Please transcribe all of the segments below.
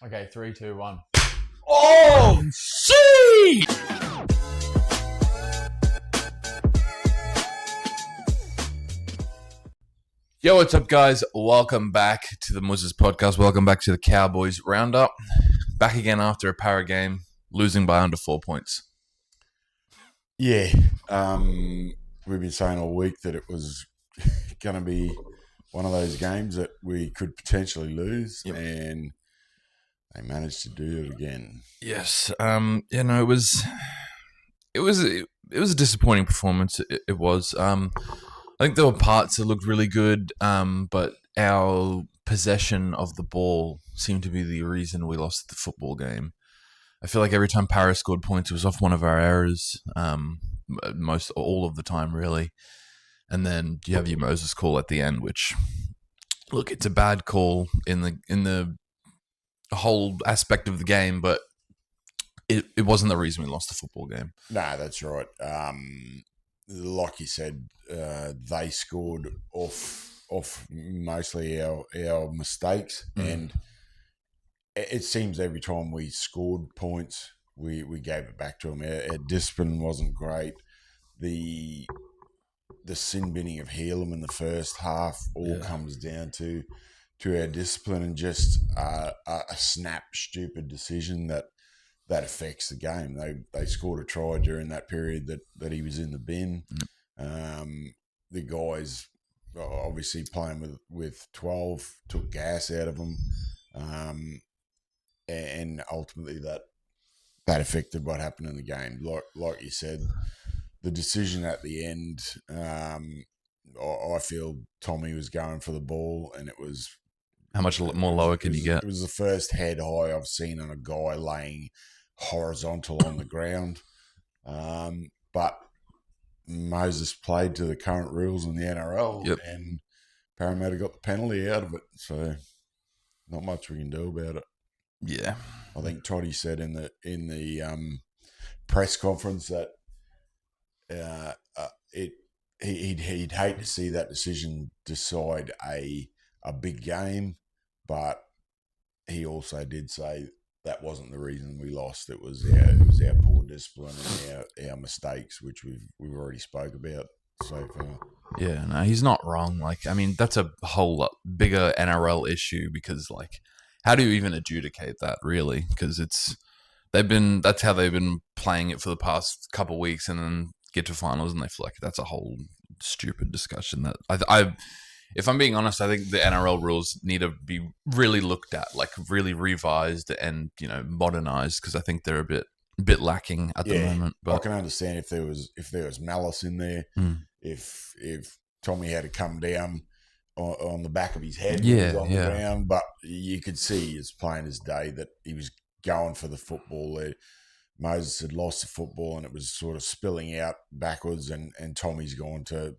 Okay, 3, 2, 1. Oh, see! Yo, what's up, guys? Welcome back to the Musa's podcast. Welcome back to the Cowboys roundup. Back again after a para game, losing by under 4 points. Yeah, we've been saying all week that it was going to be one of those games that we could potentially lose, and they managed to do it again. Yes, it was a disappointing performance. It was. I think there were parts that looked really good, but our possession of the ball seemed to be the reason we lost the football game. I feel like every time Paris scored points, it was off one of our errors, all of the time, really. And then you have your Moses call at the end, which, look, it's a bad call in the whole aspect of the game, but it wasn't the reason we lost the football game. No, that's right. Like you said, they scored off mostly our mistakes, and it seems every time we scored points, we gave it back to them. Our discipline wasn't great. The sin binning of Helam in the first half comes down to our discipline and just a snap stupid decision that affects the game. They scored a try during that period that he was in the bin. The guys obviously playing with 12 took gas out of them, and ultimately that affected what happened in the game. Like you said, the decision at the end, I feel Tommy was going for the ball, and it was... How much more lower can you get? It was the first head high I've seen on a guy laying horizontal on the ground. But Moses played to the current rules in the NRL, and Parramatta got the penalty out of it. So not much we can do about it. Yeah, I think Toddy said in the press conference that he'd hate to see that decision decide a big game, but he also did say that wasn't the reason we lost. It was our poor discipline and our mistakes, which we've already spoke about so far. Yeah, no, he's not wrong. Like, I mean, that's a whole lot bigger NRL issue because, like, how do you even adjudicate that, really? Because that's how they've been playing it for the past couple of weeks, and then get to finals and they feel like that's a whole stupid discussion that I if I'm being honest, I think the NRL rules need to be really looked at, like really revised and, modernized, because I think they're a bit lacking at the moment. But I can understand if there was malice in there, if Tommy had to come down on the back of his head when he was on the ground, but you could see as plain as day that he was going for the football there. Moses had lost the football and it was sort of spilling out backwards, and Tommy's gone to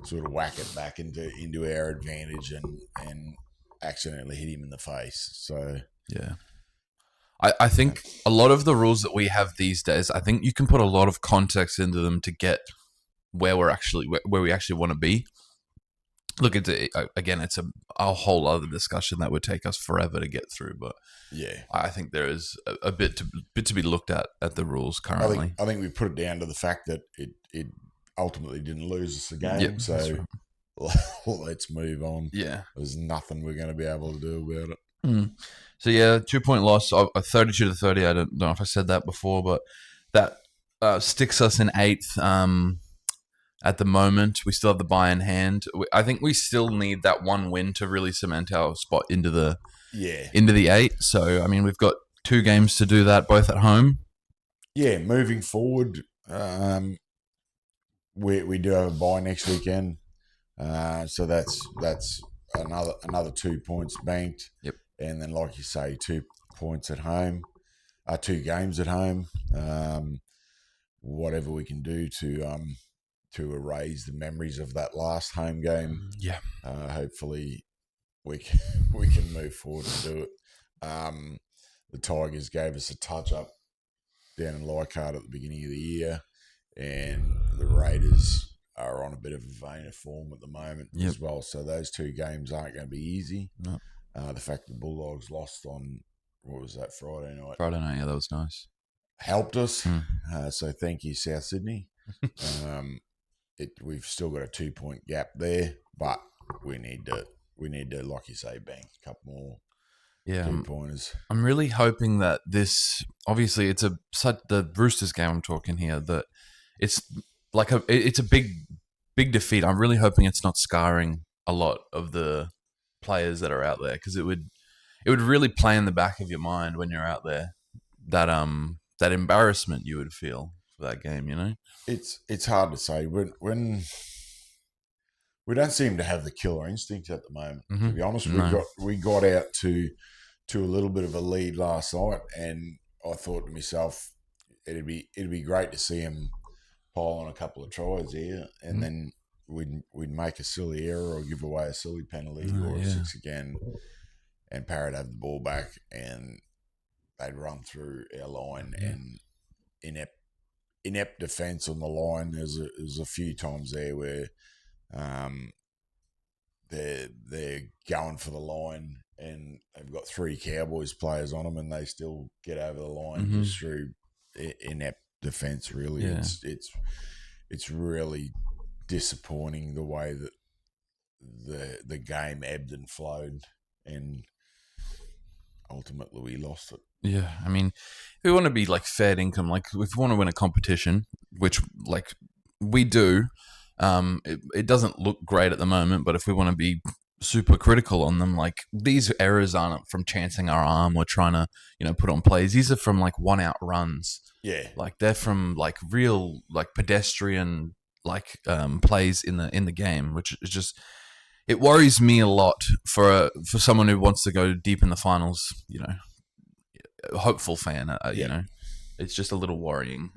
sort of whack it back into our advantage and accidentally hit him in the face. So yeah, I think a lot of the rules that we have these days, I think you can put a lot of context into them to get where we actually want to be. Look, it's a whole other discussion that would take us forever to get through, but yeah, I think there is a bit to be looked at the rules currently. I think we put it down to the fact that it ultimately didn't lose us the game. Yep, so let's move on. Yeah, there's nothing we're going to be able to do about it. So yeah, 2-point loss, 32-30. I don't know if I said that before, but that sticks us in 8th. At the moment, we still have the bye in hand. I think we still need that one win to really cement our spot into the 8. So I mean, we've got 2 games to do that, both at home. Yeah, moving forward, we do have a bye next weekend, so that's another 2 points banked. Yep. And then, like you say, 2 points at home, 2 games at home. Whatever we can do to erase the memories of that last home game. Yeah. Hopefully we can move forward and do it. The Tigers gave us a touch up down in Leichhardt at the beginning of the year, and the Raiders are on a bit of a vein of form at the moment as well. So those 2 games aren't going to be easy. No. The fact the Bulldogs lost on, what was that, Friday night, Friday night, yeah, that was nice. helped us. Mm. So thank you, South Sydney. We've still got a 2 point gap there, but we need to, like you say, bank a couple more Yeah, 2 pointers. I'm really hoping that this. Obviously, it's such the Roosters game. I'm talking here that it's it's a big defeat. I'm really hoping it's not scarring a lot of the players that are out there, because it would really play in the back of your mind when you're out there, that embarrassment you would feel for that game. It's hard to say when we don't seem to have the killer instinct at the moment. To be honest, No. we got out to a little bit of a lead last night, and I thought to myself, it'd be great to see him pile on a couple of tries here, and then we'd make a silly error or give away a silly penalty or a six again, and Parrot have the ball back, and they'd run through our line, and inept defence on the line. There's a few times there where they're going for the line, and they've got 3 Cowboys players on them, and they still get over the line just through inept defence. Really, it's really disappointing the way that the game ebbed and flowed, and ultimately we lost it. Yeah, I mean, if we want to be like fair income, like if we want to win a competition, which like we do, it doesn't look great at the moment. But if we want to be super critical on them, like these errors aren't from chancing our arm or trying to put on plays. These are from like 1-out runs. Yeah, Like they're from like real like pedestrian like plays in the game, which is just, it worries me a lot for someone who wants to go deep in the finals. Hopeful fan. It's just a little worrying,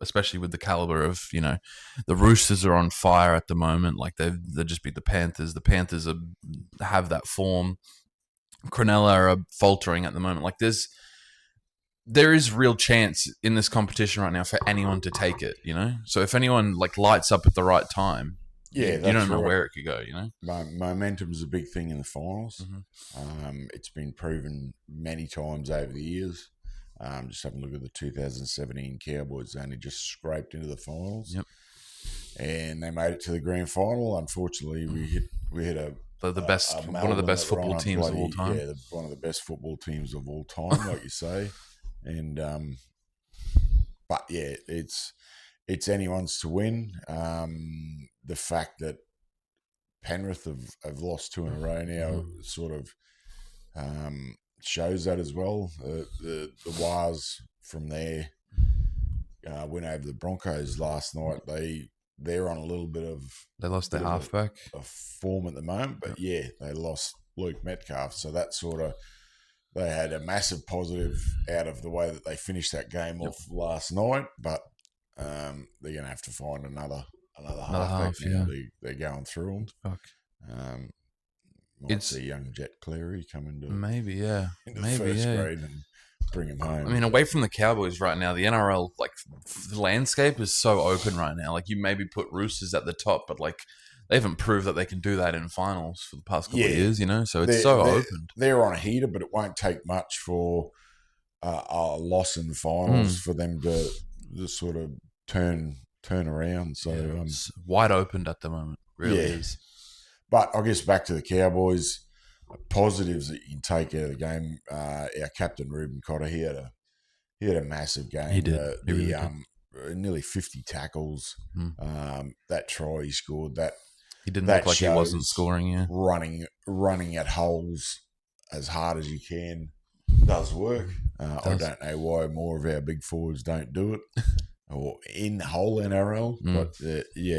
especially with the caliber of the Roosters are on fire at the moment. Like they just beat the Panthers. The Panthers have that form. Cronulla are faltering at the moment. Like there is real chance in this competition right now for anyone to take it. So if anyone like lights up at the right time, yeah, you don't know where it could go. Momentum is a big thing in the finals. It's been proven many times over the years. Just having a look at the 2017 Cowboys, they only just scraped into the finals. Yep. And they made it to the grand final. Unfortunately, we hit one of the best football teams of all time. Yeah, one of the best football teams of all time, like you say. And but yeah, it's anyone's to win. The fact that Penrith have lost 2 in a row now sort of shows that as well. The Wars from there went over the Broncos last night. They're on a little bit of, they lost their halfback of form at the moment, but yeah, they lost Luke Metcalf, so that sort of, they had a massive positive out of the way that they finished that game off last night, but they're going to have to find another halfback now. They're going through them. Fuck. Might see young Jet Cleary come into first grade and bring him home. I mean, away from the Cowboys right now, the NRL like the landscape is so open right now. Like you maybe put Roosters at the top, but like they haven't proved that they can do that in finals for the past couple of years. So it's so open. They're on a heater, but it won't take much for a loss in the finals for them to just sort of turn around. So it's wide open at the moment. Really is. But I guess back to the Cowboys, positives that you can take out of the game. Our captain Ruben Cotter, he had a massive game. He did. He really did. Nearly 50 tackles. That try he scored, he didn't look like he wasn't scoring. Yeah, running at holes as hard as you can does work. I don't know why more of our big forwards don't do it, or in the whole NRL. But he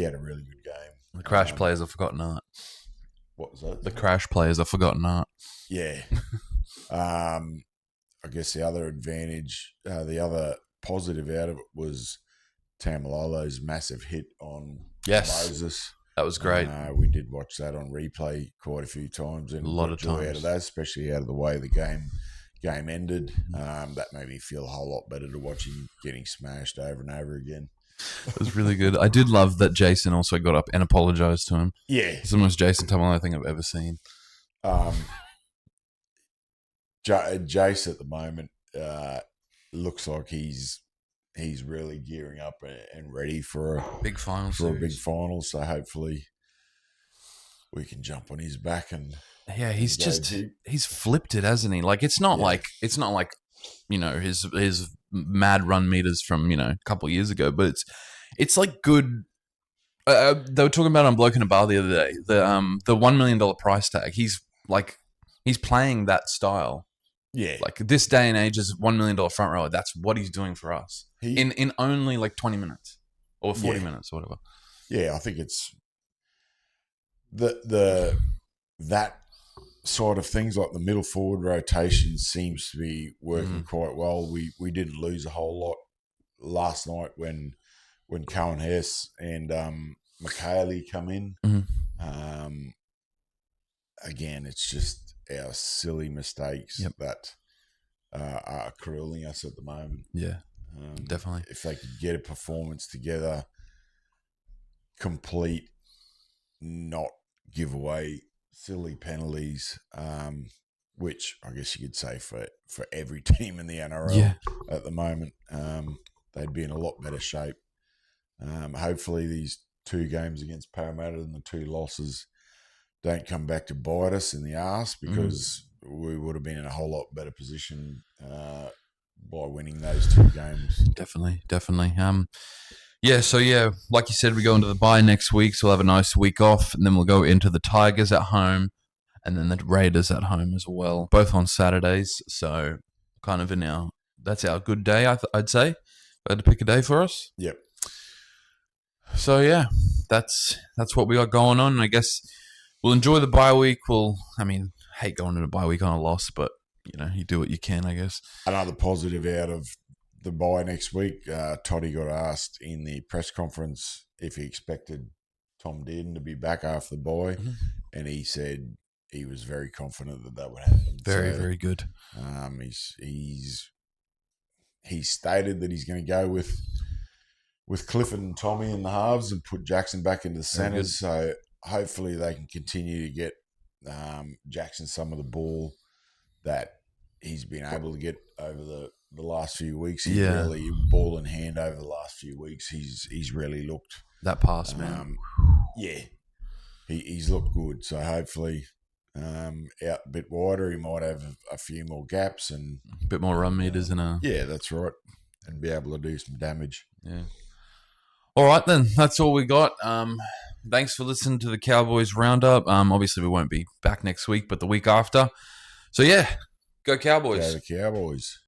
had a really good game. The crash players are forgotten art. What was that? The crash players are forgotten art. Yeah. I guess the other advantage, the other positive out of it was Tamalolo's massive hit on Moses. That was great. We did watch that on replay quite a few times, and a lot of times out of that, especially out of the way the game ended. That made me feel a whole lot better to watch him getting smashed over and over again. It was really good. I did love that Jason also got up and apologized to him. Yeah. It's the most Jason Tamalolo thing I've ever seen. Um, Jace at the moment looks like he's really gearing up and ready Big final for a big series. final. So hopefully we can jump on his back Yeah, and go deep. he's flipped it, hasn't he? Like Yeah, it's not like his mad run meters from a couple of years ago, but it's like good. They were talking about on Bloke in a Bar the other day. The $1 million price tag. He's playing that style. yeah. Like this day and age, as $1 million front rower, that's what he's doing for us He in only like 20 minutes or yeah 40 minutes or whatever. yeah. I think it's the that side of things, like the middle forward rotation, seems to be working quite well. We didn't lose a whole lot last night when Cohen Hess and Michaeli come in. Um, Again, it's just our silly mistakes Yep. that are crueling us at the moment. Yeah, definitely. If they could get a performance together, complete, not give away silly penalties, which I guess you could say for every team in the NRL Yeah, at the moment, they'd be in a lot better shape. Hopefully, these 2 games against Parramatta and the 2 losses don't come back to bite us in the arse, because we would have been in a whole lot better position by winning those 2 games. definitely, definitely. Yeah. So yeah, like you said, we go into the bye next week, so we'll have a nice week off, and then we'll go into the Tigers at home, and then the Raiders at home as well, both on Saturdays. So kind of that's our good day, I'd say. If I had to pick a day for us. Yep. So yeah, that's what we got going on. I guess we'll enjoy the bye week. Hate going into a bye week on a loss, but you do what you can, I guess. Another positive out of the bye next week, Toddy got asked in the press conference if he expected Tom Dearden to be back after the bye, and he said he was very confident that would happen. Very, very good. He's stated that he's going to go with Clifford and Tommy in the halves and put Jackson back into the centres. So hopefully they can continue to get Jackson some of the ball that he's been able to get over the last few weeks. He's really ball in hand over the last few weeks. He's really looked that pass, man. Yeah, he's looked good. So hopefully, out a bit wider, he might have a few more gaps and a bit more run meters yeah, that's right, and be able to do some damage. Yeah. All right, then. That's all we got. Thanks for listening to the Cowboys Roundup. Obviously, we won't be back next week, but the week after. So, yeah, go Cowboys. Go the Cowboys.